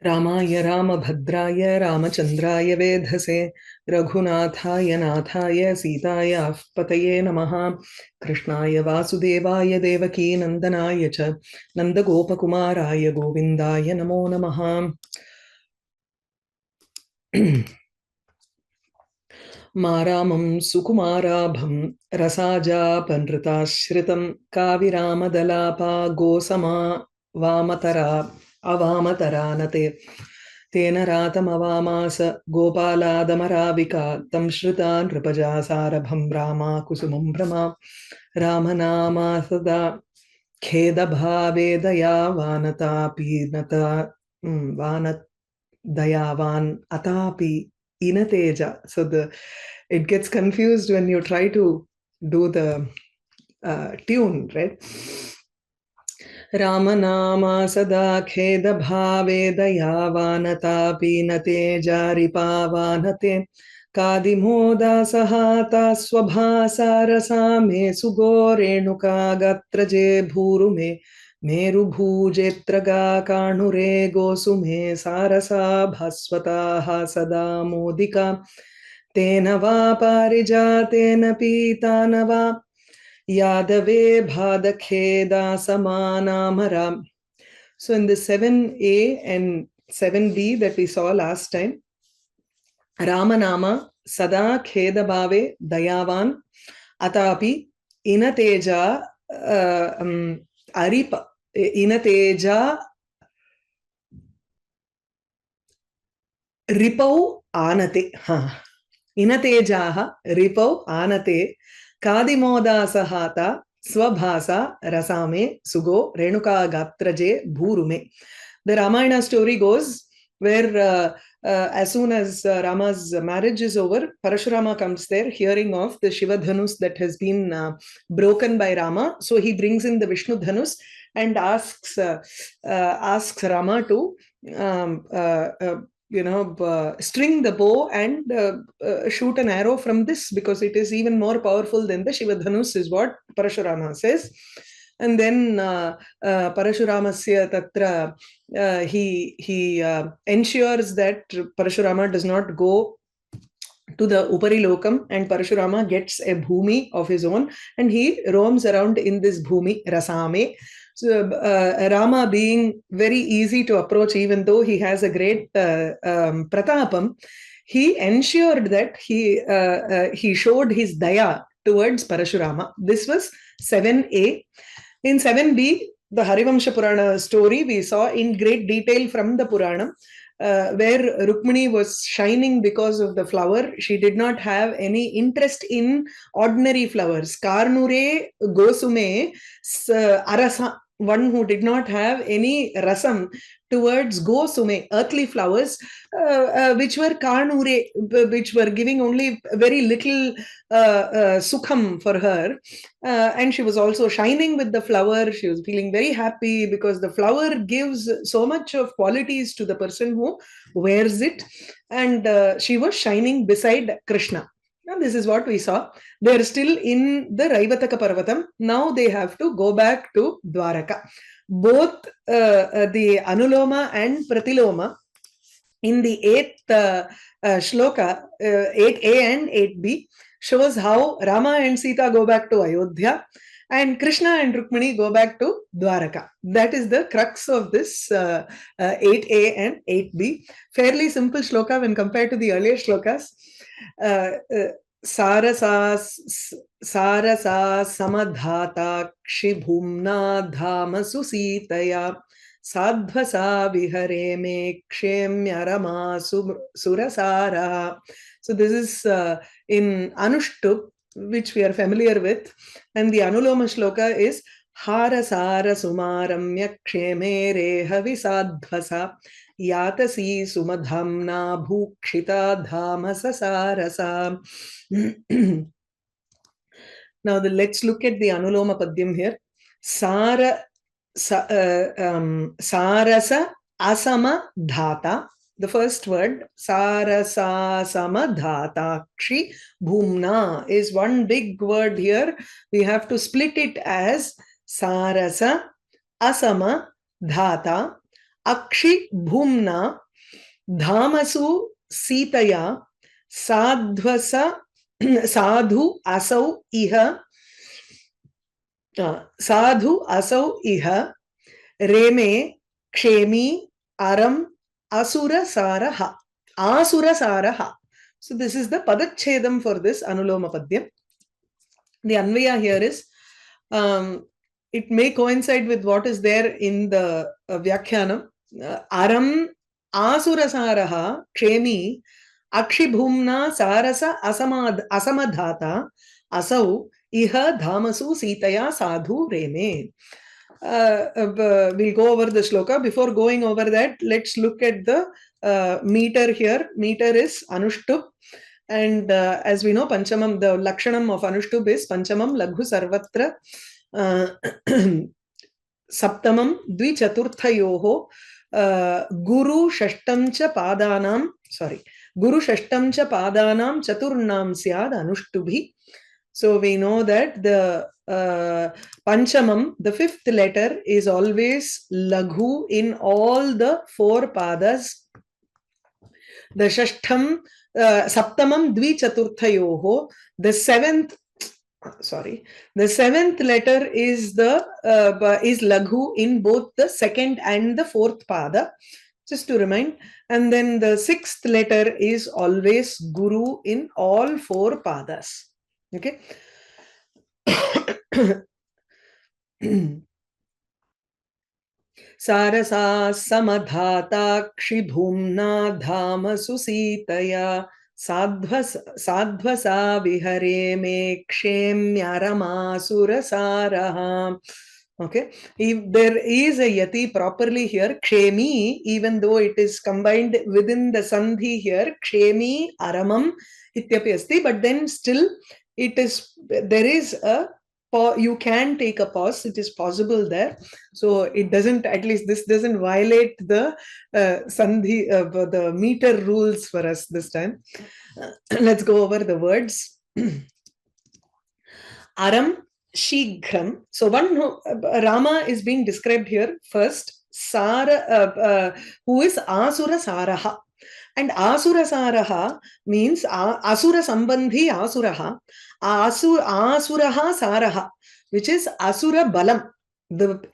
रामाय रामभद्राय रामचन्द्राय वेधसे रघुनाथाय नाथाय सीतायाः पतये नमः। कृष्णाय वासुदेवाय देवकी नन्दनाय च नन्दगोपकुमाराय गोविन्दाय नमो नमः। मारामं सुकुमाराभं रसाजापनृताश्रितं काविरामदलापा गोसमा वामतरा अवामतरानते तेन रातमवामास गोपालादमराविका तं श्रुता नृपजा सारभं रामा कुसुमं भ्रमा रामनामा सदा खेदभावे दयावानतापीनता दयावान atapi inateja. So it gets confused when you try to do the tune, right? Ramanama sada kheda bhave dayavanatapi nateja ripavanate kadimoda sahata swabhasa rasame sugorenuka gatraje bhurume मेरु भूजेत्रगा काणुरे गोसुमे सारसा भास्वताः सदा मोदिका तेन वा पारिजातेन पीतान वा यादवे भादखेदा समानामरा. So in the 7a and 7b that we saw last time, Ramanama sada kheda bhave dayavan atapi inateja aripa inateja ripau anate. Inatejaha ripau anate kadimoda sahata swabhasa rasame sugo renuka gatraje bhurume. The Ramayana story goes where as soon as Rama's marriage is over, Parashurama comes there hearing of the Shiva Dhanus that has been broken by Rama. So he brings in the Vishnu Dhanus and asks Rama to string the bow and shoot an arrow from this, because it is even more powerful than the Shiva Dhanus, is what Parashurama says. And then Parashuramasya tatra he ensures that Parashurama does not go to the Upari Lokam, and Parashurama gets a bhumi of his own and he roams around in this bhumi rasame. So Rama, being very easy to approach, even though he has a great pratapam, he ensured that he showed his daya towards Parashurama. This was 7a. In 7b, the Harivamsha Purana story we saw in great detail from the Purana, where Rukmini was shining because of the flower. She did not have any interest in ordinary flowers. Karnure Gosume Arasa, one who did not have any rasam towards Gosume, earthly flowers, which were Karnure, which were giving only very little sukham for her. And she was also shining with the flower. She was feeling very happy because the flower gives so much of qualities to the person who wears it. And she was shining beside Krishna. Now, this is what we saw. They are still in the Raivataka Parvatam. Now they have to go back to Dwaraka. Both the Anuloma and Pratiloma in the 8th Shloka, 8a and 8b, shows how Rama and Sita go back to Ayodhya and Krishna and Rukmini go back to Dwaraka. That is the crux of this 8a and 8b. Fairly simple shloka when compared to the earlier shlokas. Sarasa samadhata kshibhumna dhama susitaya sadhvasa vihare me kshemya rama surasara. So this is in Anushtup, which we are familiar with, and the Anuloma shloka is Harasara sumaramya ksheme reha visadhvasa yatasi sumadhamna bhukshita dhamasa sarasa. Now let's look at the Anuloma Padyam here. Sarasa asama dhata. The first word, sarasa samadhata kshi bhumna, is one big word here. We have to split it as sarasa asama dhata Akshi Bhumna Dhamasu Sitaya Sadhvasa Sadhu Asau Iha Sadhu Asau Iha Reme Kshemi Aram Asura Saraha. Asura Saraha. So this is the Padachedam for this Anuloma Padyam. The Anvaya here is, it may coincide with what is there in the Vyakhyanam. Aram Asura Saraha Kshemi Akshibhumna Sarasa Asamadhata Asau Iha Dhamasu Sitaya Sadhu Reme. We'll go over the shloka. Before going over that, let's look at the meter here. Meter is Anushtup. And as we know, Panchamam, the Lakshanam of Anushtup is Panchamam Laghu Sarvatra Saptamam Dvichaturthayoho Guru Shashtamcha Padanam, Guru Shashtamcha Padanam Chaturnam Syad Anushtubi. So we know that the Panchamam, the fifth letter, is always Laghu in all the four padas. The Shashtam, Saptamam Dvichaturthayoho, the seventh letter is Laghu in both the second and the fourth pada, just to remind. And then the sixth letter is always Guru in all four padas. Okay. Sarasa samadhata kshibhumna dhama susitaya sadhvasa vihare me kshemyaramāsura saraha. Okay, if there is a yati properly here, kshemi, even though it is combined within the sandhi here, kshemi aramam ityapi asti, but then still it is, there is a, you can take a pause, it is possible there. So it doesn't, at least this doesn't violate the sandhi, the meter rules for us this time. Let's go over the words. Aram Shighram. So one who, Rama is being described here first. Sara, who is Asura Saraha. And Asura Saraha means Asura Sambandhi Asuraha. Asuraha Saraha, which is Asura Balam.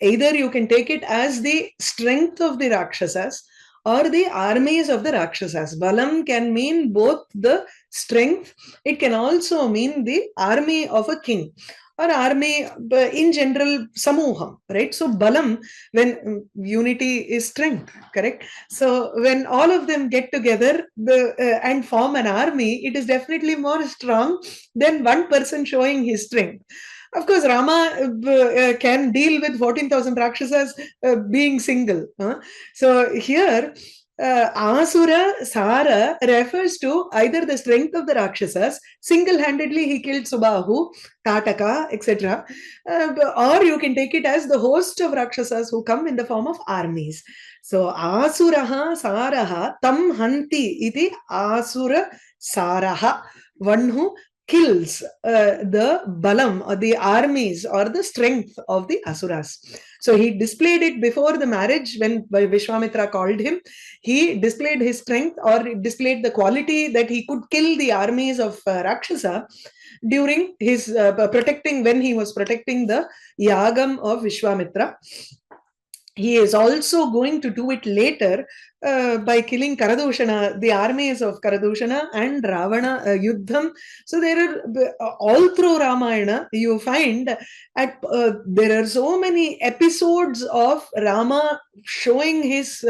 Either you can take it as the strength of the Rakshasas or the armies of the Rakshasas. Balam can mean both the strength, it can also mean the army of a king or army in general, samuham, right? So Balam, when unity is strength, correct? So when all of them get together and form an army, it is definitely more strong than one person showing his strength. Of course, Rama can deal with 14,000 Rakshasas being single. So here, Asura Sara refers to either the strength of the Rakshasas, single-handedly he killed Subahu, Tataka, etc. Or you can take it as the host of Rakshasas who come in the form of armies. So Asuraha Saraha Tam Hanti iti Asura Saraha, one who kills the balam or the armies or the strength of the asuras. So he displayed it before the marriage when Vishwamitra called him. He displayed his strength or displayed the quality that he could kill the armies of Rakshasa during his when he was protecting the yagam of Vishwamitra. He is also going to do it later by killing Karadushana, the armies of Karadushana and Ravana Yuddham. So there are, all through Ramayana, you find there are so many episodes of Rama showing his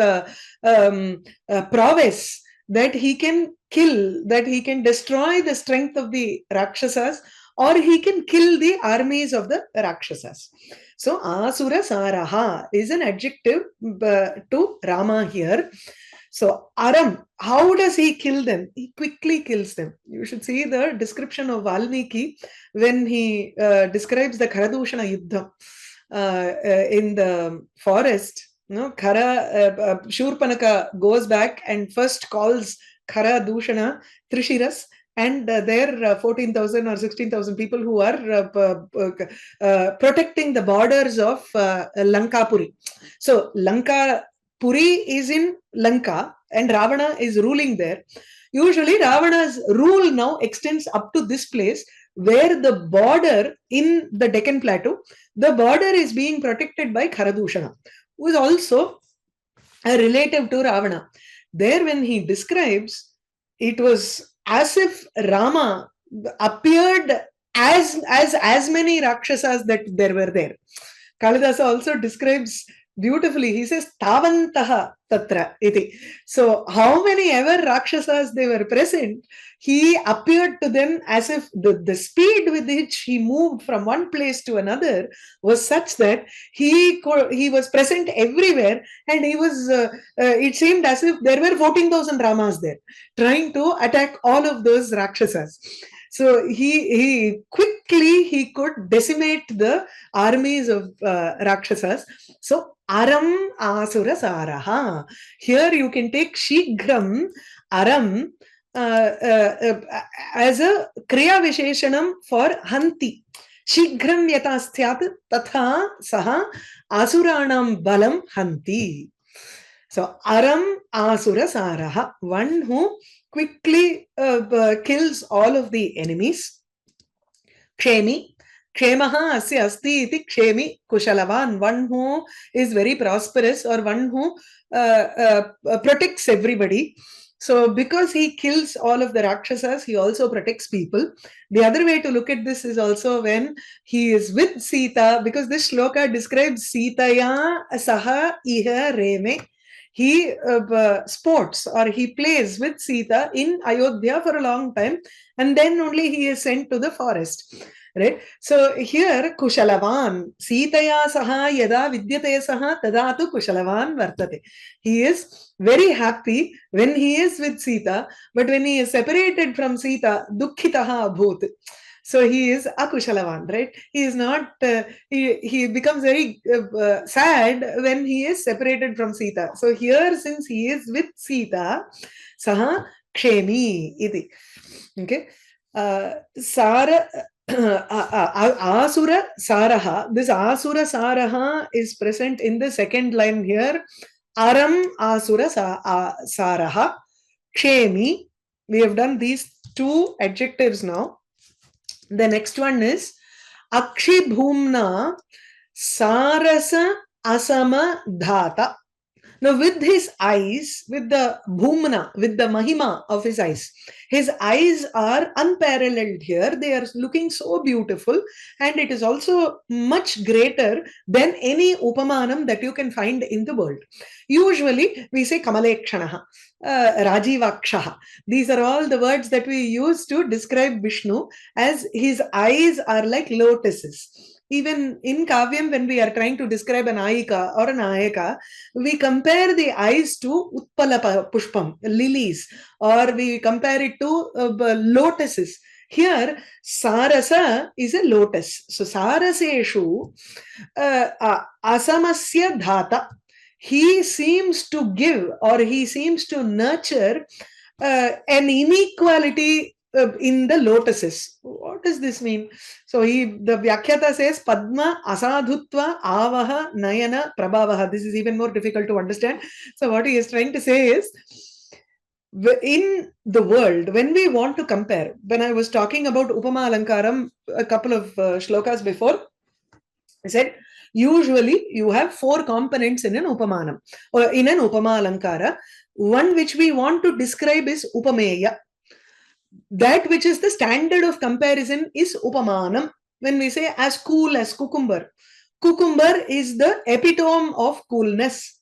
prowess, that he can kill, that he can destroy the strength of the Rakshasas, or he can kill the armies of the Rakshasas. So Asura Saraha is an adjective to Rama here. So Aram, how does he kill them? He quickly kills them. You should see the description of Valmiki when he describes the Karadushana Yuddha in the forest. Shurpanaka goes back and first calls Karadushana Trishiras, and there are 14,000 or 16,000 people who are protecting the borders of Lankapuri. So Lanka Puri is in Lanka and Ravana is ruling there. Usually, Ravana's rule now extends up to this place where the border in the Deccan Plateau, the border is being protected by Kharadushana, who is also a relative to Ravana. There, when he describes, it was as if Rama appeared as many Rakshasas that there were there. Kalidasa also describes beautifully. He says, Tavantaha Tatra iti. So, how many ever Rakshasas they were present, he appeared to them as if the speed with which he moved from one place to another was such that he was present everywhere, and he was. It seemed as if there were 14,000 Ramas there, trying to attack all of those Rakshasas. So he quickly he could decimate the armies of Rakshasas. So Aram Asura Saraha. Here you can take Shigram Aram as a Kriya Visheshanam for Hanti. Shigram Yatasthyat Tatha Saha Asuranam Balam Hanti. So Aram Asura Saraha, one who quickly kills all of the enemies. Kshemi. Kshemaha asya asti iti kshemi kushalavan, one who is very prosperous or one who protects everybody. So because he kills all of the Rakshasas, he also protects people. The other way to look at this is also when he is with Sita, because this shloka describes Sitaya saha iha reme. He sports or he plays with Sita in Ayodhya for a long time, and then only he is sent to the forest. Right? So here Kushalavan, Sitaya saha yada vidyate saha tadatu Kushalavan vartate. He is very happy when he is with Sita, but when he is separated from Sita, dukkhitaha abhut. So he is akushalavan, right? He is not, he becomes very sad when he is separated from Sita. So here, since he is with Sita, saha kshemi iti. Okay. Sara Asura Saraha. This Asura Saraha is present in the second line here. Aram Asura Saraha. Kshemi. We have done these two adjectives now. The next one is Akshi Bhumna Sarasa Asama Dhata. Now, with his eyes, with the bhumna, with the mahima of his eyes are unparalleled here. They are looking so beautiful, and it is also much greater than any upamanam that you can find in the world. Usually, we say kamalekshanaha, rajivakshaha. These are all the words that we use to describe Vishnu, as his eyes are like lotuses. Even in Kavyam, when we are trying to describe an Ayika or an Ayaka, we compare the eyes to Utpala Pushpam, lilies, or we compare it to lotuses. Here, Sarasa is a lotus. So, Saraseshu Asamasya Dhata. He seems to give or he seems to nurture an inequality in the lotuses. What does this mean? So the Vyakhyata says Padma asadhutva avaha nayana prabhavaha. This is even more difficult to understand. So what he is trying to say is, in the world, when we want to compare, when I was talking about Upama Alankaram a couple of shlokas before, I said usually you have four components in an Upamanam or in an Upama Alankara. One which we want to describe is Upameya. That which is the standard of comparison is Upamanam. When we say as cool as cucumber, cucumber is the epitome of coolness.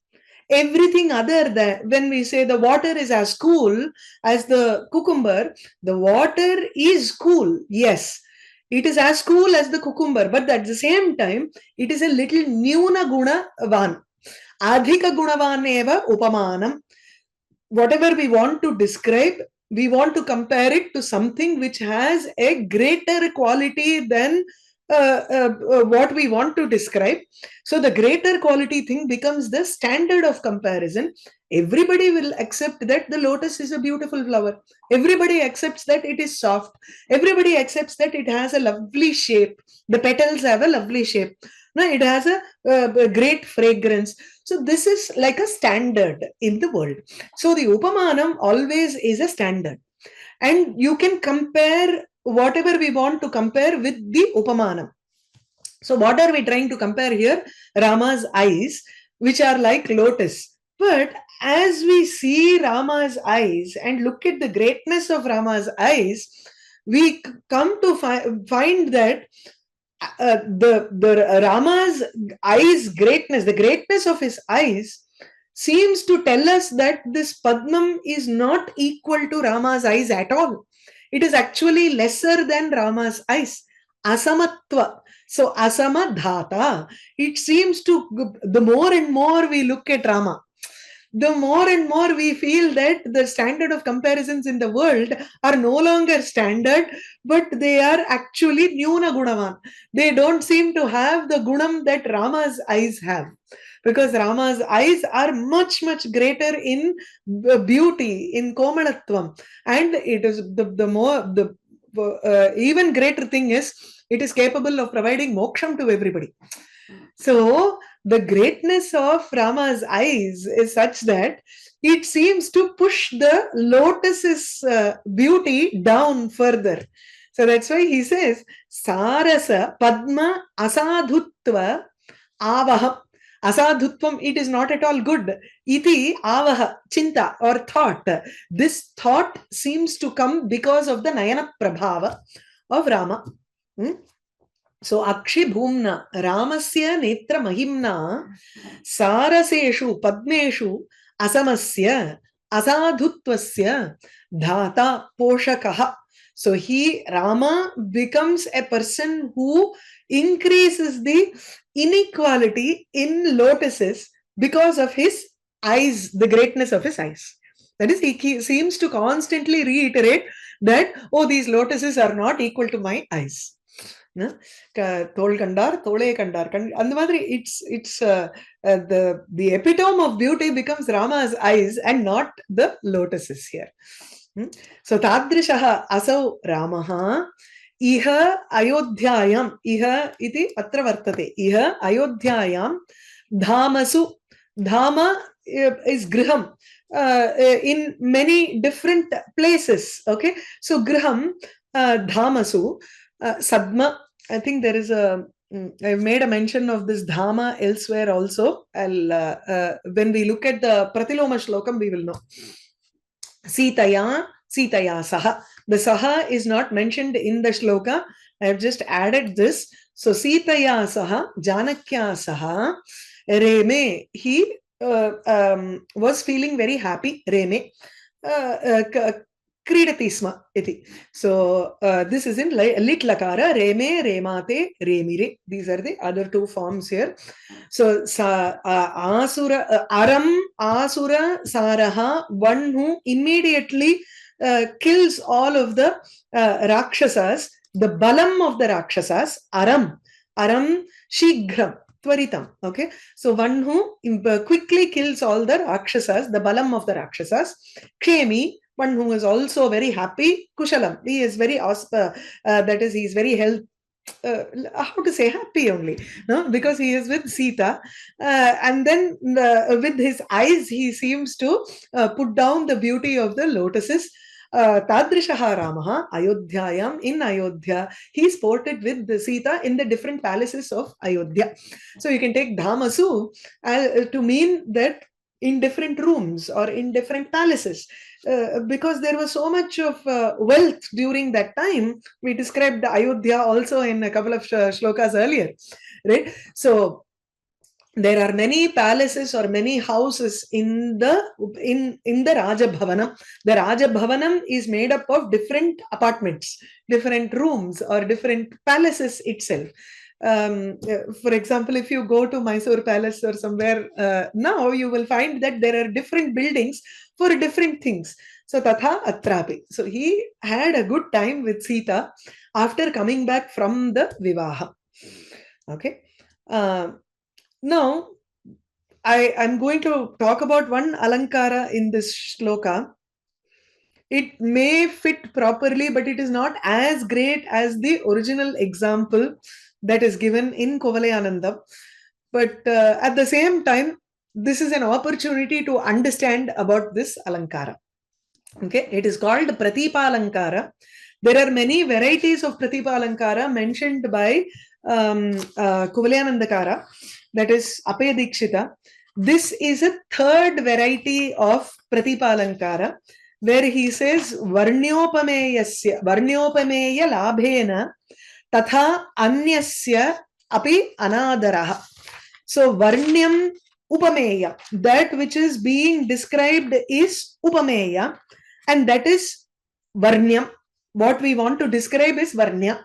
Everything other than, when we say the water is as cool as the cucumber, the water is cool. Yes, it is as cool as the cucumber, but at the same time, it is a little nyuna guna van. Adhika gunavan eva upamanam. Whatever we want to describe, we want to compare it to something which has a greater quality than what we want to describe. So the greater quality thing becomes the standard of comparison. Everybody will accept that the lotus is a beautiful flower. Everybody accepts that it is soft. Everybody accepts that it has a lovely shape. The petals have a lovely shape. Now it has a great fragrance. So this is like a standard in the world. So the Upamanam always is a standard. And you can compare whatever we want to compare with the Upamanam. So what are we trying to compare here? Rama's eyes, which are like lotus. But as we see Rama's eyes and look at the greatness of Rama's eyes, we come to find that the Rama's eyes greatness, the greatness of his eyes seems to tell us that this Padmam is not equal to Rama's eyes at all. It is actually lesser than Rama's eyes. Asamatva. So asamadhata. It seems to, the more and more we look at Rama, the more and more we feel that the standard of comparisons in the world are no longer standard, but they are actually nyuna gunavan. They don't seem to have the gunam that Rama's eyes have, because Rama's eyes are much, much greater in beauty, in komalatvam. And it is even greater thing is, it is capable of providing moksham to everybody. So the greatness of Rama's eyes is such that it seems to push the lotus's beauty down further. So that's why he says, Sarasa Padma Asadhutva Avaham. Asadhutvam, it is not at all good. Iti avaha, chinta or thought. This thought seems to come because of the Nayana Prabhava of Rama. So Akshi Bhumna Ramasya Netra Mahimna Saraseshu Padmeshu Asamasya Asadhutvasya Dhata Poshakaha. So Rama becomes a person who increases the inequality in lotuses because of his eyes, the greatness of his eyes. That is, he seems to constantly reiterate that, oh, these lotuses are not equal to my eyes. Tol kandar, tole kandar. And it's the epitome of beauty becomes Rama's eyes and not the lotuses here. So Tadrishaha asau Ramaha iha ayodhyayam iha iti atra vartate iha ayodhyayam dhamasu. Dhama is griham in many different places. Okay, so griham, dhamasu, sadma. I think there is I've made a mention of this dhama elsewhere also. When we look at the Pratiloma Shlokam, we will know. Sitaya Saha. The Saha is not mentioned in the Shloka. I have just added this. So Sitaya Saha, Janakya Saha, Reme. He was feeling very happy. Reme. Kridatisma iti. So this is in lit lakara, reme, remate, remire. These are the other two forms here. So asura, aram, asura, saraha, one who immediately kills all of the rakshasas, the balam of the rakshasas, aram, shighram, tvaritam. Okay, so one who quickly kills all the rakshasas, the balam of the rakshasas, kshemi, one who is also very happy, kushalam, he is very that is, he is very how to say, happy only, no, because he is with Sita, and then with his eyes he seems to put down the beauty of the lotuses. Tadrishaha Ramaha Ayodhyayam, in Ayodhya he is ported with the Sita in the different palaces of Ayodhya. So you can take Dhamasu to mean that in different rooms or in different palaces, because there was so much of wealth during that time. We described Ayodhya also in a couple of shlokas earlier, right? So there are many palaces or many houses in the Raja Bhavanam. The Raja Bhavanam is made up of different apartments, different rooms, or different palaces itself. For example, if you go to Mysore Palace or somewhere now, you will find that there are different buildings for different things. So tatha atrapi. So he had a good time with Sita after coming back from the Vivaha. Okay. Now, I'm going to talk about one alankara in this shloka. It may fit properly, but it is not as great as the original example that is given in Kovalayanandam. But at the same time, this is an opportunity to understand about this alankara. Okay, it is called Pratipalankara. There are many varieties of Pratipalankara mentioned by Kuvalyanandakara, that is Apaya Dikshita. This is a third variety of Pratipalankara, where he says Varnyopameyasya, Varnyopameya labhena tatha anyasya api anadaraha. So Varnyam Upameya, that which is being described is Upameya, and that is Varnyam. What we want to describe is Varnya,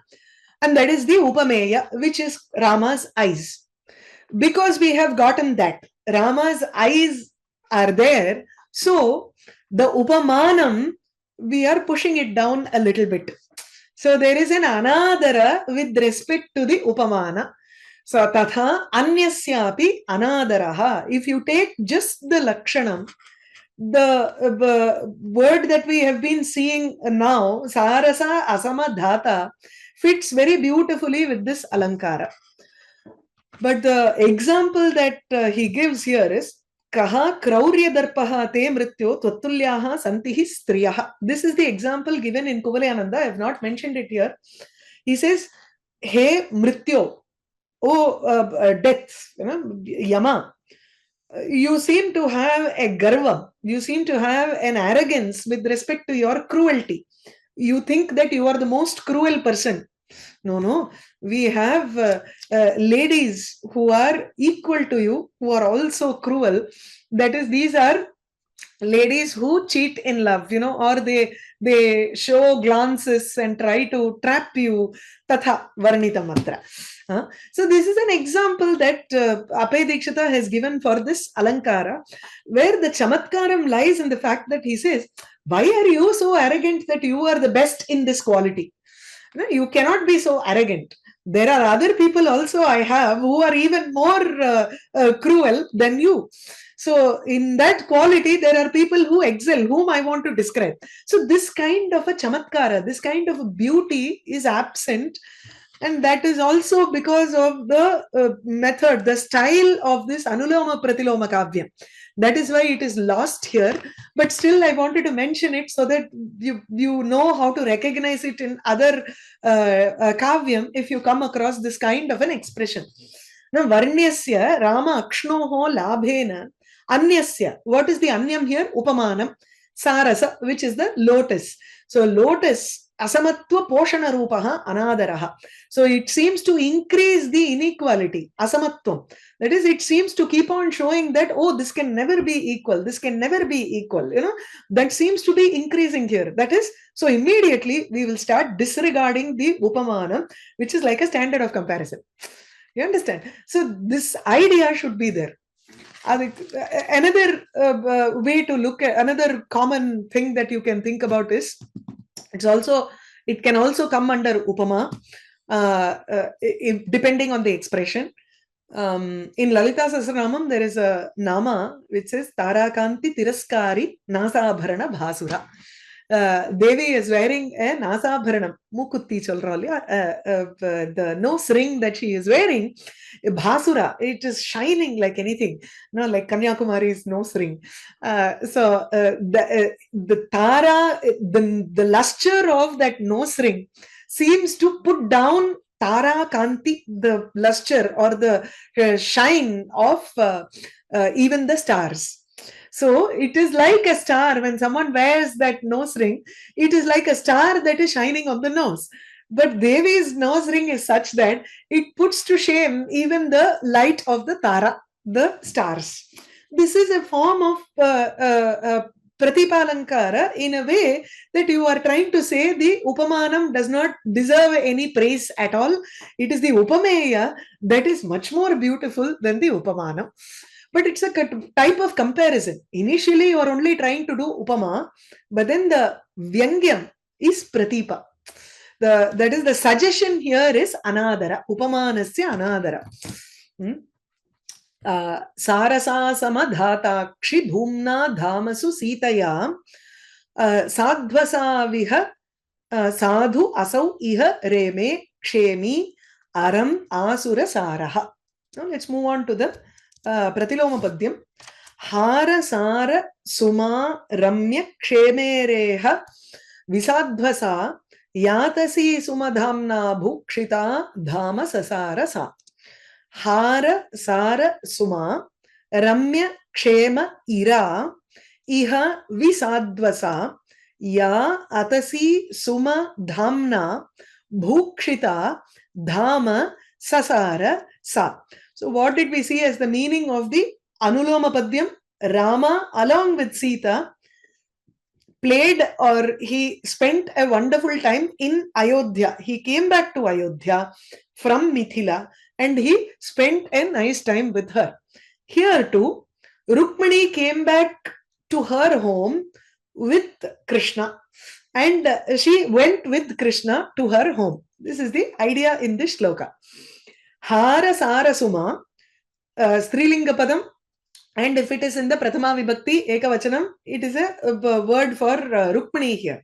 and that is the Upameya, which is Rama's eyes. Because we have gotten that, Rama's eyes are there, so the Upamanam, we are pushing it down a little bit. So there is an anadara with respect to the Upamana. So tatha anyasyapi anadaraha. If you take just the lakshanam, the word that we have been seeing now, sarasa asama dhata, fits very beautifully with this alankara. But the example that he gives here is kaha kraurya darpaha te mrityo twatulyaha santihi striyaha. This is the example given in Kuvalyananda. I have not mentioned it here. He says, hey mrityo, oh death, yama, you seem to have a garva, you seem to have an arrogance with respect to your cruelty. You think that you are the most cruel person. No, we have ladies who are equal to you, who are also cruel. That is, these are ladies who cheat in love, or they show glances and try to trap you. Tatha varnita matra. So this is an example that Apaya Dikshita has given for this alankara, where the chamatkaram lies in the fact that he says, why are you so arrogant that you are the best in this quality? No, you cannot be so arrogant. There are other people also I have who are even more cruel than you. So in that quality, there are people who excel, whom I want to describe. So this kind of a chamatkara, this kind of a beauty is absent. And that is also because of the method, the style of this Anuloma Pratiloma Kavyam. That is why it is lost here. But still, I wanted to mention it so that you know how to recognize it in other Kavyam if you come across this kind of an expression. Now, Varnyasya Rama Akshnoho Labhena Anyasya. What is the Anyam here? Upamanam. Sarasa, which is the lotus. So, lotus. Asamatva poshana rupaha anadaraha. So it seems to increase the inequality, asamatvam. That is, it seems to keep on showing that, oh, this can never be equal, this can never be equal. That seems to be increasing here. That is, so immediately we will start disregarding the upamana, which is like a standard of comparison. You understand? So this idea should be there. Another way to look at, another common thing that you can think about is, it can also come under upama, depending on the expression. In Lalita Sahasranamam, there is a nama which says Tarakanti Tiraskari Nasabharana Bhasura. Devi is wearing a Nasabharanam, Mukutti chalrali, the nose ring that she is wearing, Bhasura, it is shining like anything, like Kanyakumari's nose ring. So the Tara, the luster of that nose ring seems to put down Tara Kanti, the luster or the shine of even the stars. So it is like a star. When someone wears that nose ring, it is like a star that is shining on the nose. But Devi's nose ring is such that it puts to shame even the light of the Tara, the stars. This is a form of Pratipalankara in a way that you are trying to say the Upamanam does not deserve any praise at all. It is the Upameya that is much more beautiful than the Upamanam. But it's a type of comparison. Initially, you are only trying to do Upama, but then the Vyangyam is Pratipa. That is the suggestion here is Anadara. Upamanasya Anadara. Sarasa samadhatakshi dhumna dhamasu sitaya sadhvasa viha sadhu asau iha reme kshemi aram asura saraha. Now let's move on to the Pratiloma Padyam. Hara Sara Suma Ramya Kshemereha Visadvasa Yatasi Sumadhamna Bhukshita Dhama Sasara Sa. Hara Sara Suma Ramya Kshema Ira Iha Visadvasa Ya Atasi Suma Dhamna Bhukshita Dhama Sasara Sa. So what did we see as the meaning of the Anuloma Padyam? Rama along with Sita played, or he spent a wonderful time in Ayodhya. He came back to Ayodhya from Mithila and he spent a nice time with her. Here too, Rukmini came back to her home with Krishna and she went with Krishna to her home. This is the idea in this shloka. Hara Sara Suma, Strilinga Padam, and if it is in the Prathama Vibhakti, Ekavachanam, it is a word for Rukmini here.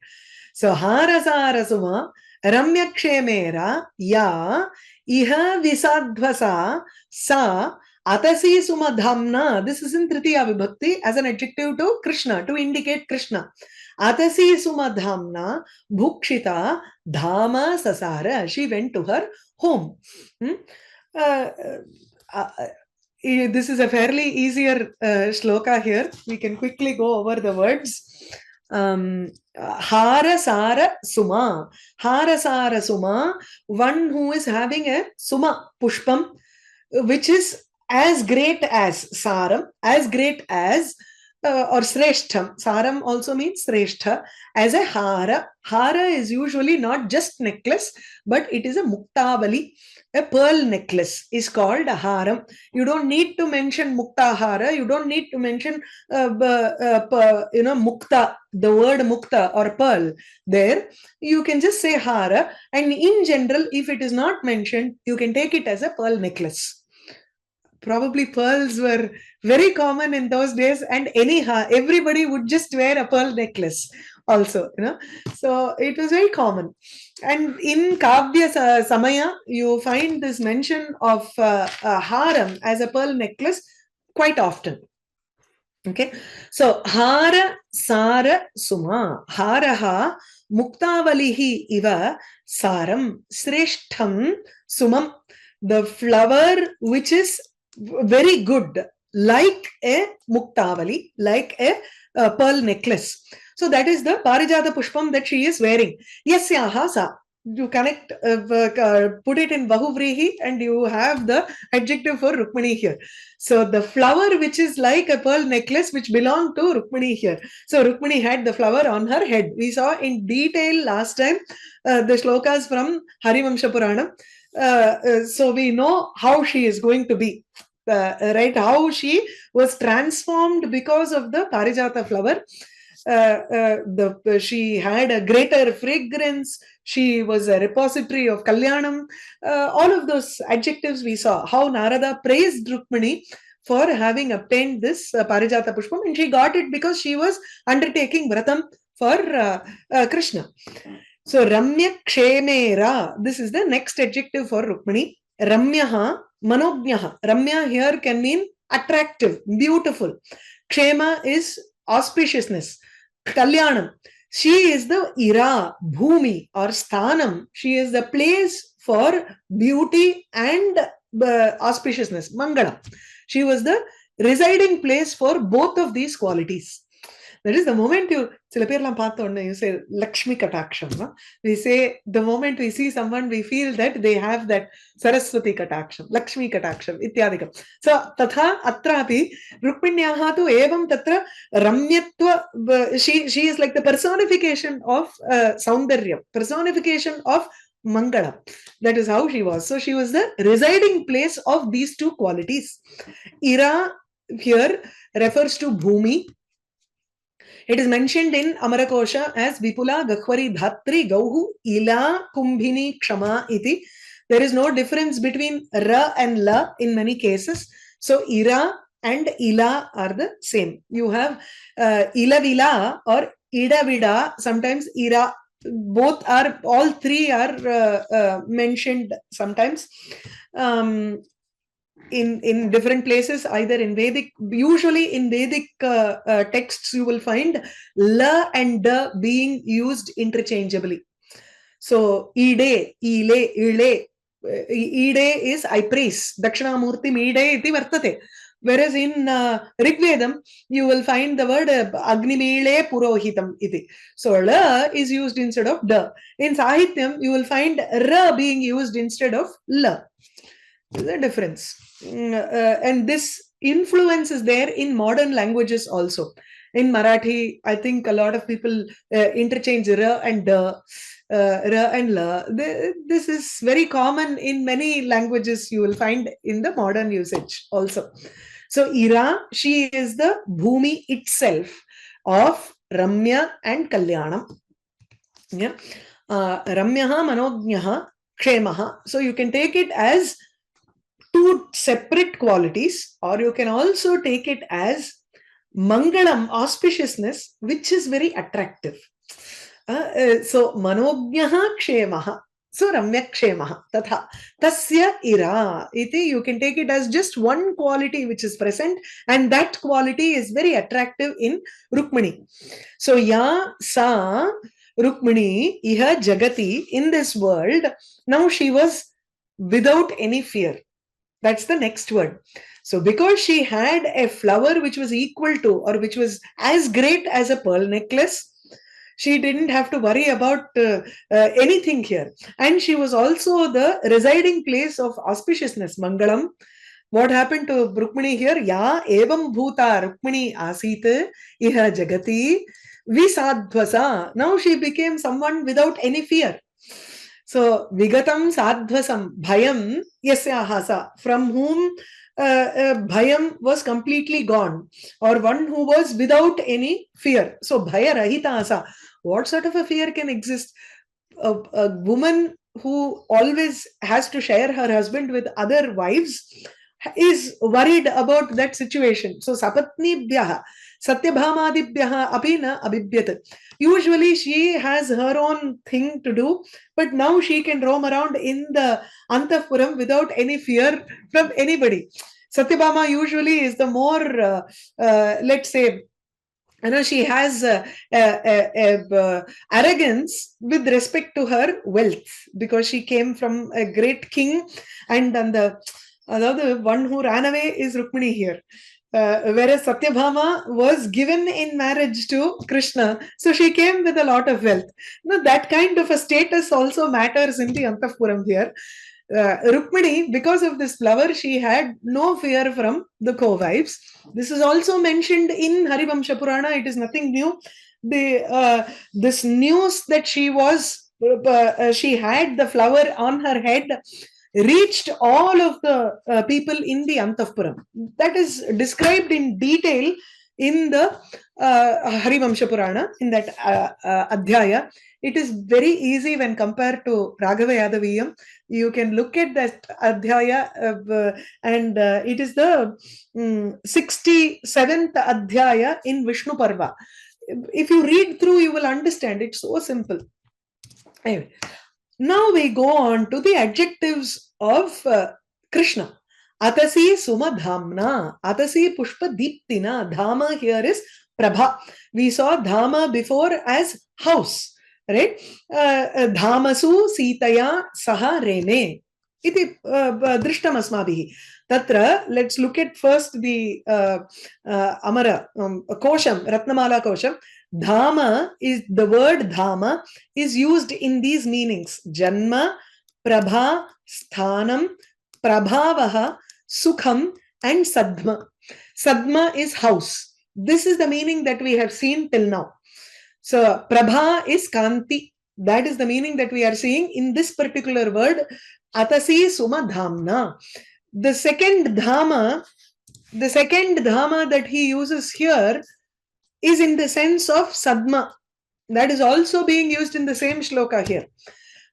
So, Hara Sara Suma, Ramya Kshemera, Ya, Iha Visadvasa, Sa, Atasi Sumadhamna. This is in Tritiya Vibhakti as an adjective to Krishna, to indicate Krishna. Atasi Sumadhamna, Bhukshita, Dhama Sasara. She went to her home. This is a fairly easier shloka here. We can quickly go over the words. Hara Sara Suma. Hara Sara Suma, one who is having a Suma Pushpam, which is as great as Saram, as great as or Sreshtham. Saram also means Sreshtha, as a Hara. Hara is usually not just necklace, but it is a Muktavali. A pearl necklace is called a haram. You don't need to mention muktahara. You don't need to mention mukta, the word mukta or pearl there. You can just say hara, and in general, if it is not mentioned, you can take it as a pearl necklace. Probably pearls were very common in those days, and anyhow, everybody would just wear a pearl necklace also, so it was very common. And in Kavya Samaya, you find this mention of haram as a pearl necklace quite often. Okay, so Hara Sara Suma, Haraha Muktavalihi Iva Saram Sreshtham Sumam, the flower which is very good, like a Muktavali, like a pearl necklace. So that is the Parijata Pushpam that she is wearing. Yasyaha Sa. You connect, put it in Bahuvrihi and you have the adjective for Rukmini here. So the flower which is like a pearl necklace which belonged to Rukmini here. So Rukmini had the flower on her head. We saw in detail last time the shlokas from Harivamsha Puranam. So we know how she is going to be. Right? How she was transformed because of the Parijata flower. She had a greater fragrance. She was a repository of Kalyanam. All of those adjectives we saw. How Narada praised Rukmini for having obtained this Parijata Pushpam, and she got it because she was undertaking Vratam for Krishna. So Ramya Kshemera, this is the next adjective for Rukmini. Ramyaha Manognaha. Ramya here can mean attractive, beautiful. Kshema is auspiciousness. Kalyanam. She is the Ira, Bhumi or Sthanam. She is the place for beauty and auspiciousness. Mangala. She was the residing place for both of these qualities. That is the moment you say Lakshmi Kataksham. No? We say the moment we see someone, we feel that they have that Saraswati Kataksham, Lakshmi Kataksham, ityadikam. So tatha atrapi Rukminyaha tu evam tatra ramyatva. She is like the personification of Saundarya, personification of Mangala. That is how she was. So she was the residing place of these two qualities. Ira here refers to Bhumi. It is mentioned in Amarakosha as Vipula Gakhwari Dhatri Gauhu Ila Kumbhini Kshama iti. There is no difference between Ra and La in many cases. So Ira and Ila are the same. You have Ila Vila or Ida Vida, sometimes Ira. Both are, all three are mentioned sometimes. in different places, either in Vedic, usually in Vedic texts, you will find la and da being used interchangeably. So, ide, ile, ile. Ide is I praise. Dakshinamurti ide iti vartate. Whereas in Rigvedam, you will find the word Agnimile Purohitam iti. So, la is used instead of da. In Sahityam, you will find ra being used instead of la. There's a difference. And this influence is there in modern languages also. In Marathi, I think a lot of people interchange ra and da, ra and la. This is very common in many languages. You will find in the modern usage also. So Ira, she is the Bhumi itself of Ramya and Kalyanam. Yeah. Ramyaha Manognaha Kshemaha. So you can take it as two separate qualities, or you can also take it as Mangalam, auspiciousness, which is very attractive. So Manognaha Kshemaha. So Ramya Kshemaha. Tatha. Tasya Ira. Iti, you can take it as just one quality which is present, and that quality is very attractive in Rukmini. So Ya Sa Rukmini Iha Jagati, in this world, now she was without any fear. That's the next word. So because she had a flower which was equal to, or which was as great as a pearl necklace, she didn't have to worry about anything here. And she was also the residing place of auspiciousness, Mangalam. What happened to Rukmini here? Ya evam bhuta Rukmini asit iha jagati visadvasa. Now she became someone without any fear. So, Vigatam Sadhvasam, Bhayam Yasyahasa, from whom Bhayam was completely gone, or one who was without any fear. So, Bhaya Rahitasa, what sort of a fear can exist? A woman who always has to share her husband with other wives is worried about that situation. So, Sapatnibhyaha, Satyabhamadibhyaha apina abibhyat. Usually she has her own thing to do, but now she can roam around in the Anthapuram without any fear from anybody. Satyabhama usually is the more, let's say, she has arrogance with respect to her wealth, because she came from a great king, and the one who ran away is Rukmini here. Whereas Satyabhama was given in marriage to Krishna, so she came with a lot of wealth. Now, that kind of a status also matters in the Anthapuram here. Rukmini, because of this flower, she had no fear from the co-wives. This is also mentioned in Harivamsha Purana. It is nothing new. This news that she had the flower on her head reached all of the people in the Anthapuram. That is described in detail in the Harivamsha Purana, in that Adhyaya. It is very easy when compared to Raghava-Yadaviyam. You can look at that Adhyaya, and it is the 67th Adhyaya in Vishnu Parva. If you read through, you will understand. It's so simple. Anyway, now we go on to the adjectives of Krishna. Atasi Suma Dhamna, Atasi Pushpa Deeptina. Dhama here is Prabha. We saw Dhama before as house, right? Dhamasu Sitaya Saha Rene. Iti Drishtam Asmabhihi. Tatra, let's look at first the Amara Kosham, Ratnamala Kosham. Dhama is the word Dhama is used in these meanings: Janma, Prabha, Sthanam, Prabhavaha, Sukham, and Sadma. Sadma is house. This is the meaning that we have seen till now. So, Prabha is Kanti. That is the meaning that we are seeing in this particular word, Atasi Suma Dhamna. The second Dhama that he uses here is in the sense of Sadma. That is also being used in the same shloka here.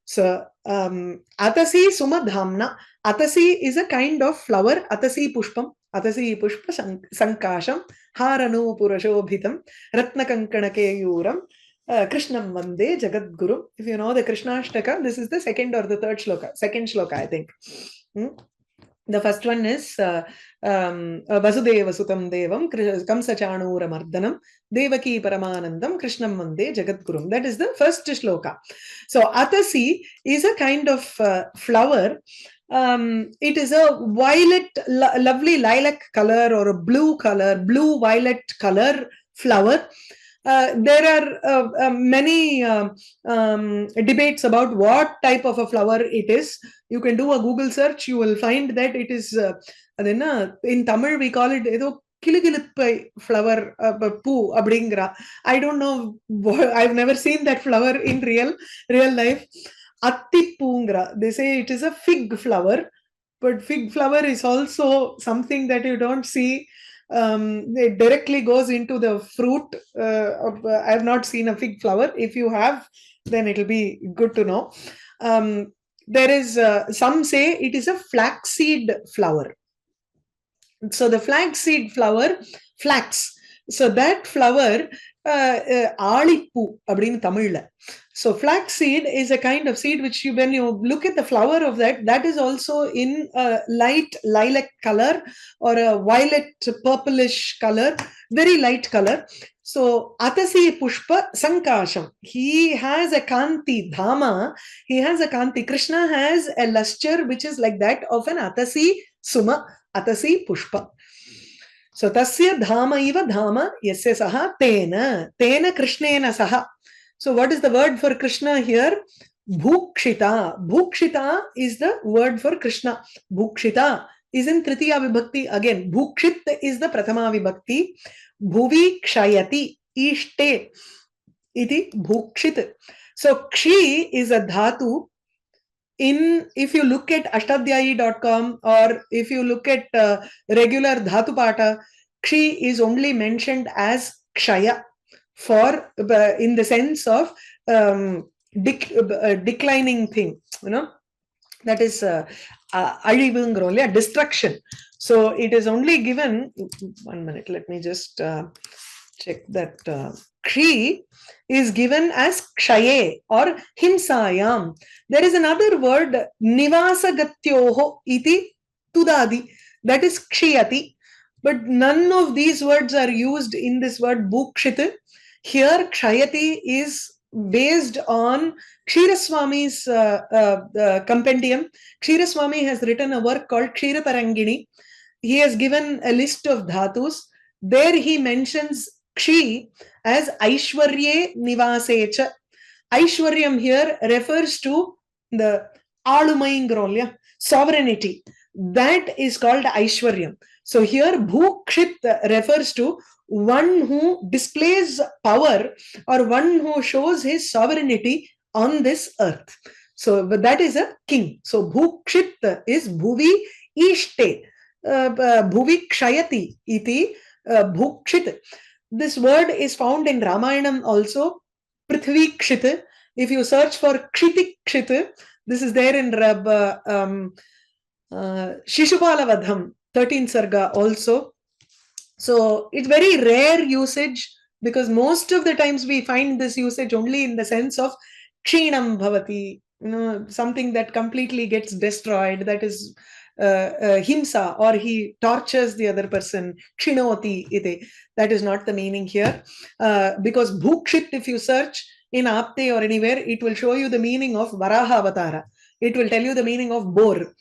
So, Atasi Suma Dhamna. Atasi is a kind of flower. Atasi Pushpam. Atasi Pushpa Sankasham. Haranu Purashobhitam. Ratnakankana Keyuram. Krishnam Vande Jagadguru. If you know the Krishnashtaka, this is the second or the third shloka. Second shloka, I think. The first one is Vasudeva Sutam Devam Kamsa Chanura Mardanam Devaki Paramanandam Krishnam Mande Jagadgurum. That is the first shloka. So Atasi is a kind of flower. It is a violet, lovely lilac color or a blue color, blue-violet color flower. There are many debates about what type of a flower it is. You can do a Google search, you will find that it is, in Tamil we call it Kilikilippai flower, poo, abdingra. I don't know, I've never seen that flower in real life. Attipungra, they say it is a fig flower, but fig flower is also something that you don't see. It directly goes into the fruit. I have not seen a fig flower. If you have, then it'll be good to know. There is some say it is a flaxseed flower. So the flaxseed flower, flax. So that flower, Alipu, abdin Tamil. So flaxseed is a kind of seed which when you look at the flower of that is also in a light lilac color or a violet purplish color, very light color. So Atasi Pushpa Sankasham. He has a Kanti Dhama. He has a Kanti. Krishna has a luster which is like that of an Atasi Suma, Atasi Pushpa. So tasya dhama iva dhama yasya saha tena krishnena saha. So what is the word for Krishna here? Bhukshita. Bhukshita is the word for Krishna. Bhukshita is in Tritiya vibhakti again. Bhukshit is the prathama vibhakti. Bhuvi kshayati ishte iti bhukshit. So kshi is a dhatu. If you look at ashtadhyayi.com or if you look at regular dhatupata, kshi is only mentioned as kshaya for in the sense of declining thing, that is a destruction. So it is only given, 1 minute, let me just check that. Kshi is given as kshaye or himsayam. There is another word, nivasagatyoho iti tudadi, that is kshiyati. But none of these words are used in this word bhukshit. Here kshayati is based on Kshiraswami's compendium. Kshiraswami has written a work called Kshiratharangini. He has given a list of dhatus. There he mentions kshi as Aishwarye Nivasecha. Aishwaryam here refers to the Alumaingrolya, sovereignty. That is called Aishwaryam. So here Bhukshit refers to one who displays power or one who shows his sovereignty on this earth. So that is a king. So Bhukshit is Bhuvi Ishte. Bhuvi Kshayati iti Bhukshit. This word is found in Ramayanam also, Prithvi Kshit. If you search for Kshiti Kshit, this is there in Shishupala Vadham, 13th Sarga also. So it's very rare usage because most of the times we find this usage only in the sense of Kshinam Bhavati, something that completely gets destroyed, that is himsa, or he tortures the other person, kshinoti ite. That is not the meaning here. Because bhukshit, if you search in Apte or anywhere, it will show you the meaning of Varaha Avatara. It will tell you the meaning of boar.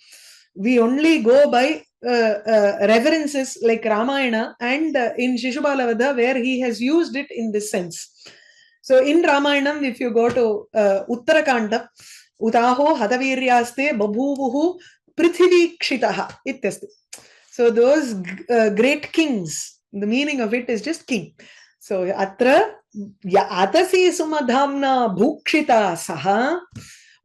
We only go by references like Ramayana and in Shishupala where he has used it in this sense. So in Ramayanam, if you go to Uttarakanda, Utaho Hataviryaste Babhuvuhu Prithvi Kshitaha ityasti. So those great kings, the meaning of it is just king. So atra atasi sumadhamna bhukshita saha.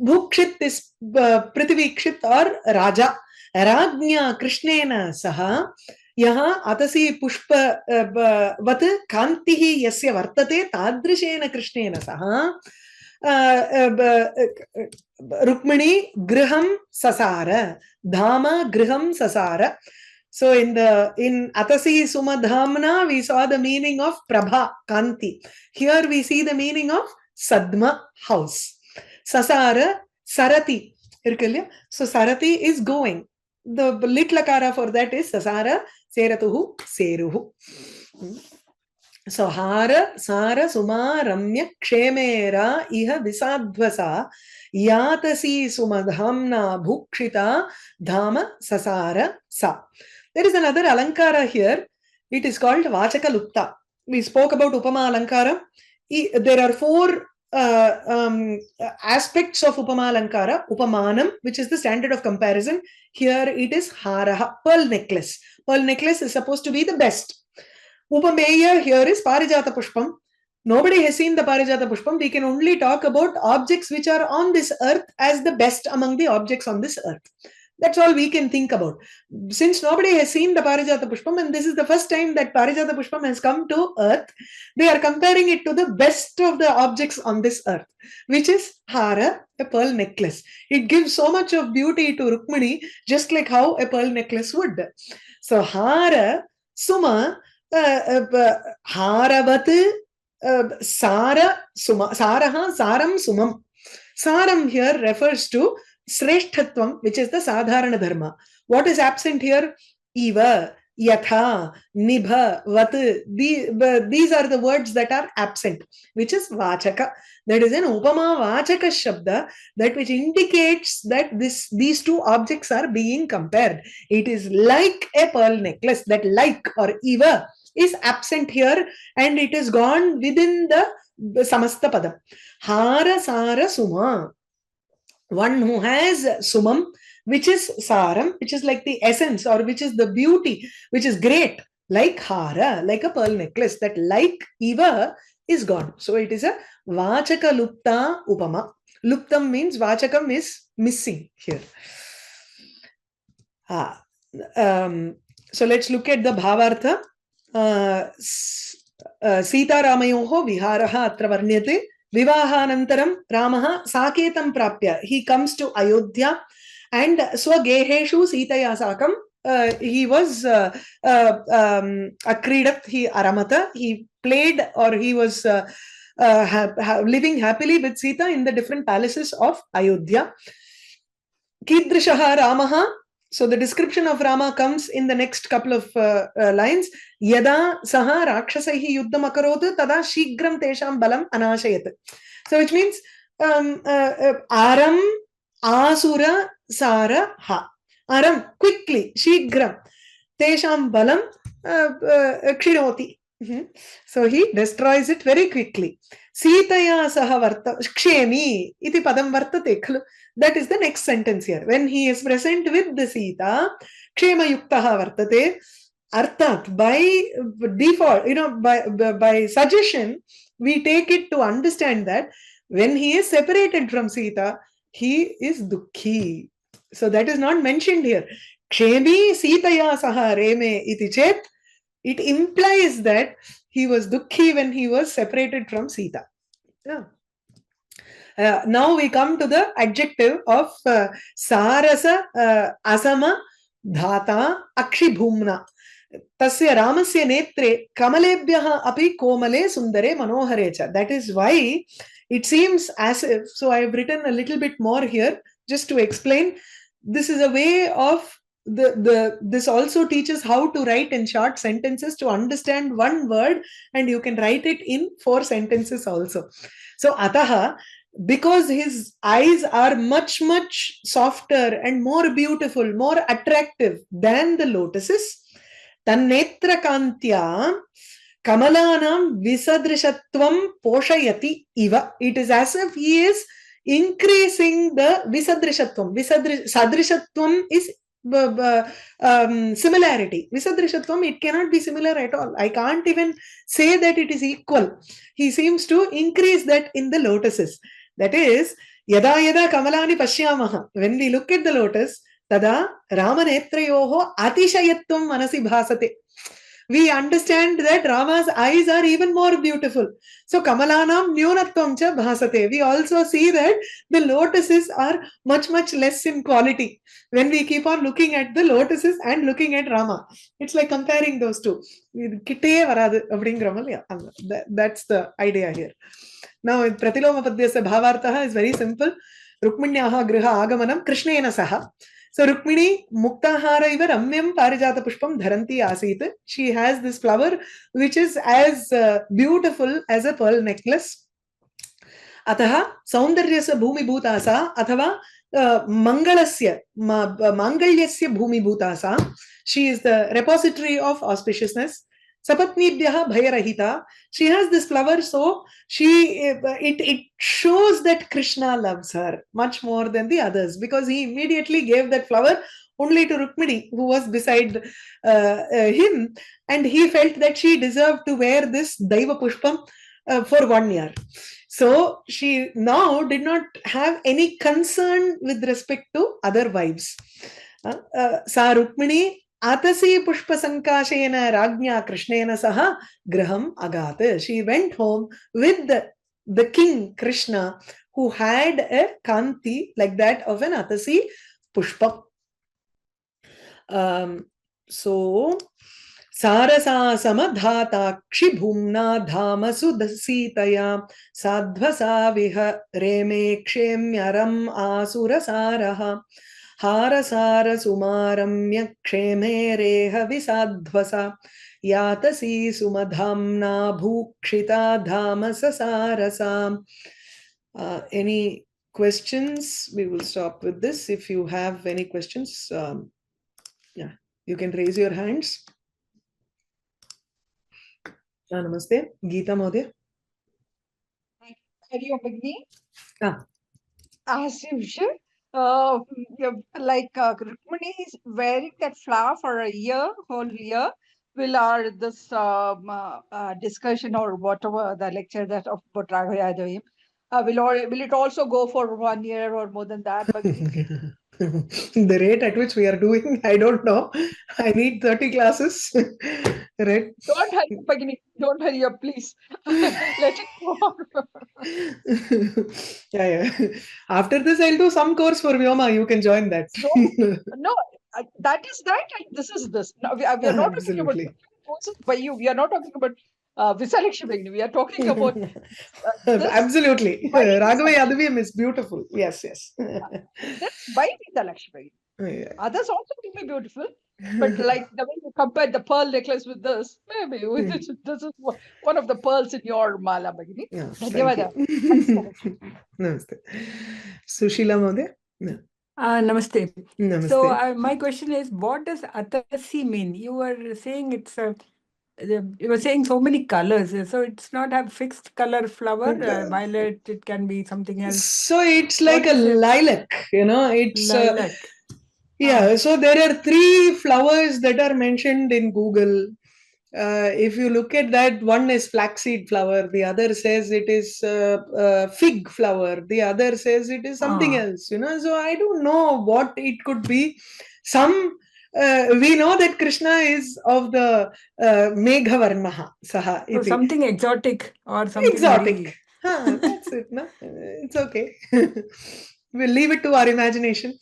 Bhukshit is Prithvi Kshit or Raja. Rajnya Krishnena saha. Yaha atasi pushpa vat kantihi yasya vartate tadrishena Krishnena saha. Rukmini griham sasara, dhama griham sasara. So in Atasi Sumadhamna we saw the meaning of Prabha, Kanti. Here we see the meaning of Sadma, house. Sasara, Sarati. So Sarati is going. The lit lakara for that is sasara, seratuhu, seruhu. So hara, sara, suma, ramya, kshemera, iha visadvasa, yatasi sumadhamna, bhukshita, dhama, sasara, sa. There is another alankara here. It is called vachaka lupta. We spoke about upama alankara. There are four aspects of upama alankara. Upamanam, which is the standard of comparison. Here it is haraha, pearl necklace. Pearl necklace is supposed to be the best. Upameya here is Parijata Pushpam. Nobody has seen the Parijata Pushpam. We can only talk about objects which are on this earth as the best among the objects on this earth. That's all we can think about. Since nobody has seen the Parijata Pushpam, and this is the first time that Parijata Pushpam has come to earth, they are comparing it to the best of the objects on this earth, which is Hara, a pearl necklace. It gives so much of beauty to Rukmini, just like how a pearl necklace would. So Hara, Suma, Haravat, Sara, Suma, Saraha, Saram, Sumam. Saram here refers to Sreshtatvam, which is the Sadharana Dharma. What is absent here? Eva, Yatha, Nibha, Vat. These are the words that are absent, which is Vachaka. That is an Upama Vachaka Shabda, that which indicates that these two objects are being compared. It is like a pearl necklace. That like or Eva is absent here, and it is gone within the Samasta Padam. Hara, Sara, Suma. One who has sumam, which is saram, which is like the essence or which is the beauty, which is great, like hara, like a pearl necklace, that like eva is gone. So it is a vachaka lupta upama. Luptam means vachakam is missing here. So let's look at the bhavartha. Sita Ramayoho viharaha atra varnyate. Vivahanantaram Ramaha Saketam Prapya. He comes to Ayodhya and Swageheshu Sitaya Sakam. He was Akridat, he Aramata. He played or he was living happily with Sita in the different palaces of Ayodhya. Kidrishaha Ramaha. So the description of Rama comes in the next couple of lines. Yada saha rakshasahi yuddham akarot tada shigram tesham balam anashayat. So which means aram asura sara ha. Aram, quickly, shigram tesham balam kshiroti. So he destroys it very quickly. Sitaya saha varta kshemi iti padam vartate khalu. That is the next sentence here. When he is present with the Sita, kshema yuktaha vartate. Arthat, by default, by suggestion, we take it to understand that when he is separated from Sita, he is dukhi. So that is not mentioned here. Kshemi sitaya saha reme iti chet. It implies that he was dukhi when he was separated from Sita. Yeah. Now we come to the adjective of sarasa asama dhata akshibhumna. Tasya ramasya netre kamalebhyaha api komale sundare manohare cha. That is why it seems as if, so I have written a little bit more here just to explain. This is a way of this also teaches how to write in short sentences to understand one word, and you can write it in 4 sentences also. So ataha, because his eyes are much, much softer and more beautiful, more attractive than the lotuses, tannetra kantya kamalanam visadrishatvam poshayati iva. It is as if he is increasing the visadrishatvam. Sadrishatvam is similarity. Visadrishatvam, it cannot be similar at all. I can't even say that it is equal. He seems to increase that in the lotuses. That is, yada yada kamalani pashyamaha. When we look at the lotus, tada ramanetrayoho atishayatvam manasi bhasate. We understand that Rama's eyes are even more beautiful. So Kamalanam nyunatvam cha bhasate. We also see that the lotuses are much, much less in quality when we keep on looking at the lotuses and looking at Rama. It's like comparing those two. That's the idea here. Now, Pratiloma Padyasya Bhavartaha is very simple. Rukminyaha Griha Hagmanam Krishnena Saha. So Rukmini Muktahara iva ramyam parijata pushpam dharanti asit. She has this flower which is as beautiful as a pearl necklace. Ataha saundaryasya bhumibhutasa athava mangalasya mangalyasya bhumibhutasa. She is the repository of auspiciousness. Sapatnibhyaha bhayarahita. She has this flower, so it shows that Krishna loves her much more than the others, because he immediately gave that flower only to Rukmini, who was beside him, and he felt that she deserved to wear this Daiva Pushpam for 1 year. So she now did not have any concern with respect to other wives. Sa Rukmini Atasi Pushpa Sankashena Rajnya Krishnena Saha Graham Agat. She went home with the king Krishna, who had a kanti like that of an Atasi Pushpa. So Sarasa samadhatakshi bhumna dhamasu dasitaya sadhvasa viha reme kshemyaram asura saraha harasara sumaramya ksheme reha visadhvasa yatasi sumadhamna bhukshita dhamasa sarasa. Any questions? We will stop with this. If you have any questions, yeah, you can raise your hands. Namaste. Geeta Mohdaya. Hari Om Bhagini. Ah. As usual, Rukmini is wearing that flower for a year, whole year. Will our this discussion or whatever the lecture that of Sri-Raghava-Yadaviyam, will it also go for 1 year or more than that, Bhagini? The rate at which we are doing, I don't know. I need 30 classes. Right? Don't hurry up, Bhagini. Don't hurry up, please. Let it go on. Yeah. After this, I'll do some course for Vyoma. You can join that. No, that is that. This is this. No, we are not talking about courses by you. We are not talking about Visalakshi Bhagini. We are talking about absolutely. Raghava-Yadaviyam is beautiful. Yes. That's by Visalakshi Bhagini. Yeah. Others also will be beautiful, but like the way you compare the pearl necklace with this, maybe this is one of the pearls in your mala, Bhagini. Yeah, Namaste. Sushila Mohdaya. No. Namaste. Namaste. So my question is, what does atasi mean? You were saying it's you were saying so many colors, so it's not a fixed color flower. Violet, it can be something else. So it's like a lilac, it's lilac. Yeah, so there are 3 flowers that are mentioned in Google. If you look at that, one is flaxseed flower, the other says it is fig flower, the other says it is something else, so I don't know what it could be. We know that Krishna is of the Meghavarnaha Saha. So something exotic or something exotic. That's it. No? It's okay. We'll leave it to our imagination.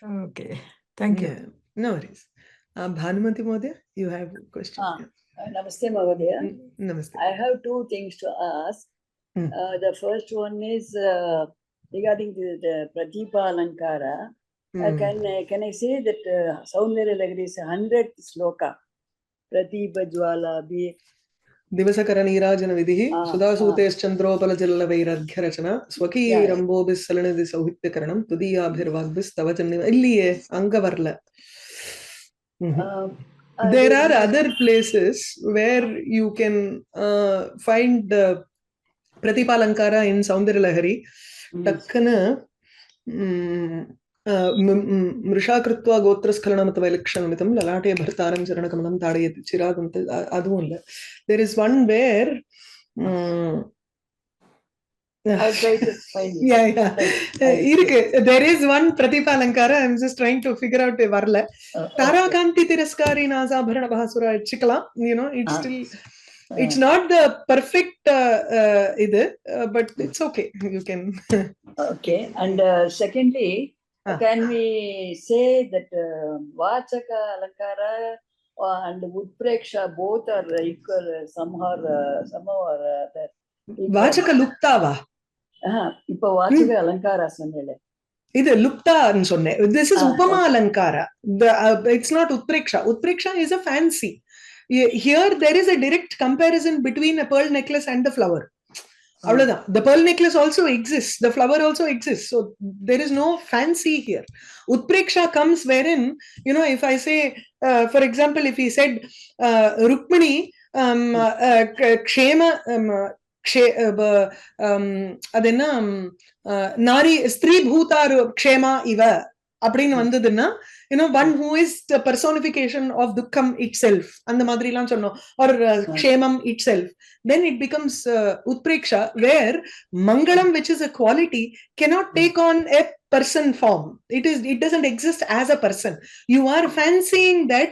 Okay. Thank you. Yeah. No worries. Bhanumati Mohdaya, you have a question. Namaste, Mohdaya. Namaste. I have 2 things to ask. The first one is regarding the Pratipa Alankara. Can I say that Saundarya Lagari is 100th Shloka? Pratipa Jwala Bhi. Divasakaranirajana vidhi sudasuteshchandropalajallavairaghyarachana swaki rambobis salanadi sauhityakaranam tudiyabhirvagbis tavachanniva illiye angavarla. There are other places where you can find the Pratipalankara in Saundarya Lahari. Takkana Mrisha Kritva Gotraskhalanamatavilakshamitam Lalate Bhartaram Charanakamanam Tadayati Chiraganta Adunla. There is one where I'll try to find it. There is one Pratipalankara. I'm just trying to figure out a varla. Tara Kanti Tiraskari Nasa Bharana Bahasura Chikala. It's still, it's not the perfect but it's okay. You can. Okay. And secondly, can we say that Vachaka Alankara and Utpreksha both are equal? Somehow or other. Vachaka Luktava. Ipa Vachaka Alankara Sanele. This is Upama okay. Alankara. It's not Utpreksha. Utpreksha is a fancy. Here there is a direct comparison between a pearl necklace and the flower. The pearl necklace also exists. The flower also exists. So there is no fancy here. Utpreksha comes wherein, if I say, for example, if he said, Rukmini, Kshema, Nari Stri Bhutaru Kshema Iva. அப்படின்னு வந்ததுன்னா one who is the personification of dukkam itself அந்த மாதிரிலாம் சொன்னோம் or kshemam itself, then it becomes utpreksha, where mangalam, which is a quality, cannot take on a person form. It doesn't exist as a person. You are fancying that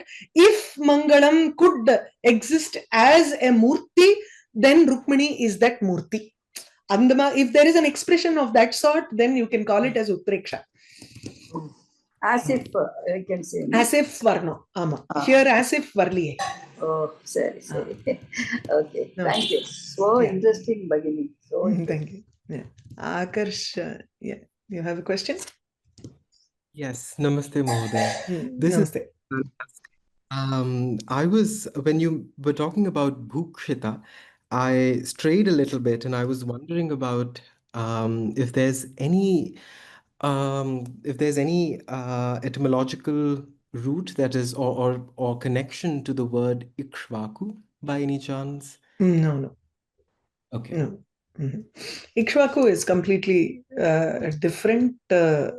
if mangalam could exist as a murti, then Rukmini is that murti. If there is an expression of that sort, then you can call it as utpreksha. As if, I can say. As if varno. Here as if varliye. Oh, sorry. Okay, thank you. So interesting, Bhagini. So thank you. Akarsh, you have a question? Yes, namaste, Mahodaya. Namaste. When you were talking about bhukshita, I strayed a little bit and I was wondering about if there's any etymological root that is or connection to the word Ikshvaku by any chance? No. Okay. No. Ikshvaku is completely a different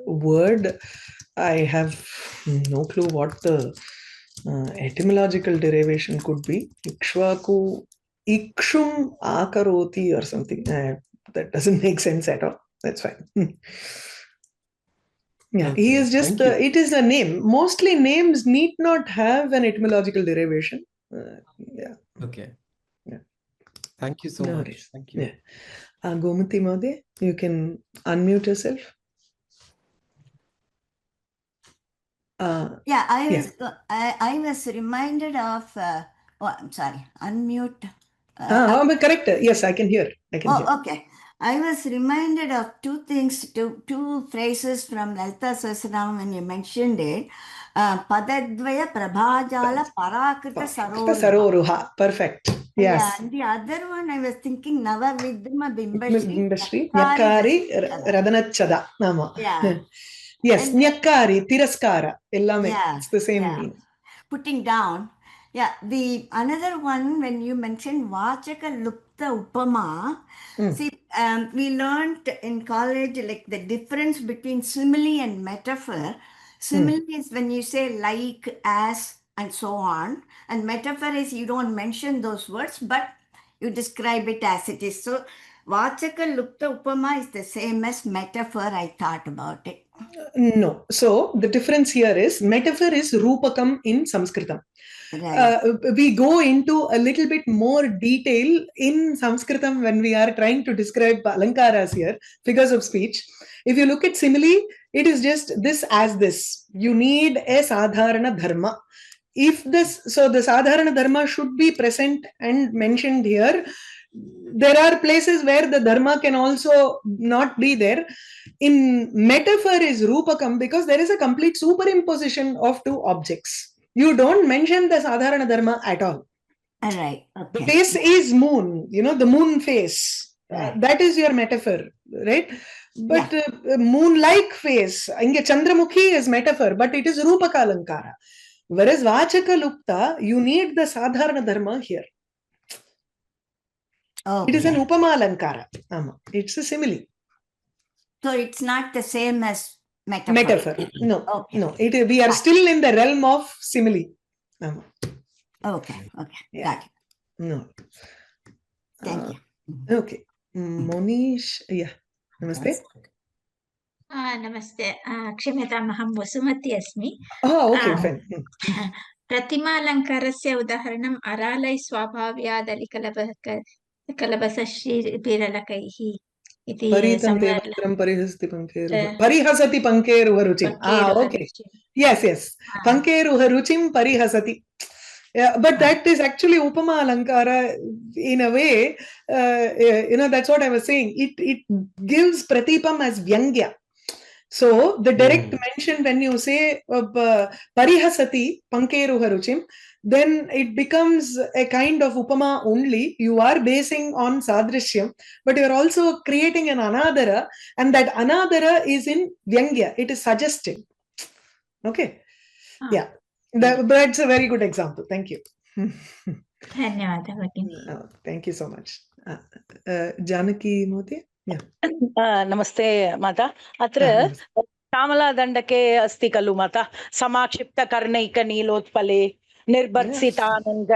word. I have no clue what the etymological derivation could be. Ikshvaku, ikshum akaroti or something. That doesn't make sense at all. That's fine. Okay, he is just, it is a name. Mostly names need not have an etymological derivation. Okay. Yeah. Thank you so much. Worries. Thank you. Gomuti Mode, you can unmute yourself. I was reminded of. I'm sorry. Unmute. Correct. Yes, I can hear. Hear. Okay. I was reminded of two things, two phrases from Lalita Sahasranam when you mentioned it. Padadvaya Prabhajala Parakrita Saroruha. Perfect. Yes. Yeah, and the other one I was thinking Nava Vidma Bimbashri. Nyakari Radanachada. Nama. Yeah. Yes, Nyakari, Tiraskara. It's the same meaning. Putting down. Yeah, the another one when you mentioned Vachaka Lupta Upama, see, we learned in college like the difference between simile and metaphor. Simile is when you say like, as, and so on, and metaphor is you don't mention those words, but you describe it as it is. So, Vachaka Lupta Upama is the same as metaphor. I thought about it. No. So, the difference here is metaphor is Rupakam in Sanskritam. Right. We go into a little bit more detail in Sanskritam when we are trying to describe alankaras here, figures of speech. If you look at simile, it is just this as this. You need a sadharana dharma. So the sadharana dharma should be present and mentioned here. There are places where the dharma can also not be there. In metaphor is Rupakam because there is a complete superimposition of two objects. You don't mention the sadharana dharma at all. All right. Okay. The face is moon, the moon face. Right. That is your metaphor, right? But moon-like face, inge Chandramukhi is metaphor, but it is Rupaka Alankara. Whereas Vachaka Lupta, you need the sadharana dharma here. Okay. It is an Upama Alankara. It's a simile. So it's not the same as metaphor. No. Okay. No. We are still in the realm of simile. Okay. Got it. No. Thank you. Okay. Monish, Namaste. Namaste. Kshamyatam aham Vasumati asmi. Okay, fine. Pratimalankarasya udaharanam aralai swabhavyadali kalabasashri Parihasati pankeruharuchim. Okay. Yes. Pankeruharuchim parihasati. But that is actually Upama Alankara in a way. That's what I was saying. It gives Pratipam as Vyangya. So the direct mention, when you say parihasati pankeruha ruchim, then it becomes a kind of upama only. You are basing on sadrishyam, but you are also creating an anadara, and that anadara is in vyangya. It is suggesting. Okay. Yeah. That's a very good example. Thank you. ಧನ್ಯವಾದ ಭಗಿನಿ. Thank you so much. Janaki Modi? Yeah. नमस्ते माता. अत्र श्यामलादण्डके अस्ति खलु माता, समाक्षिप्तकर्णैकनीलोत्पले निर्भर्त्सितानन्द.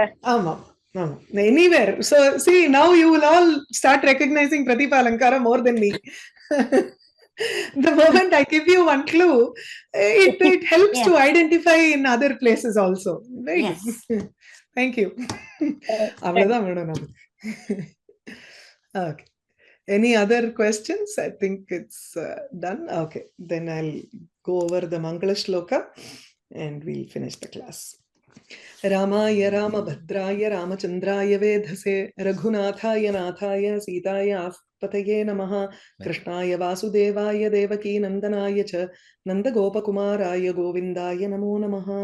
Anywhere. So see, now you will all start recognizing Pratipa Alankara more than me. The moment I give you one clue, it helps to identify in other places also. Very good. Thank you. Okay. Any other questions? I think it's done. Okay. Then I'll go over the Mangala Shloka and we'll finish the class. Ramaya Ramabhadraya Ramachandraya Vedhase Raghunathaya Nathaya Sitaya Pataye Namaha Krishnaya Vasudevaya Devaki Nandanaya Cha Nanda Gopakumaraya Govindaya Namo Namaha.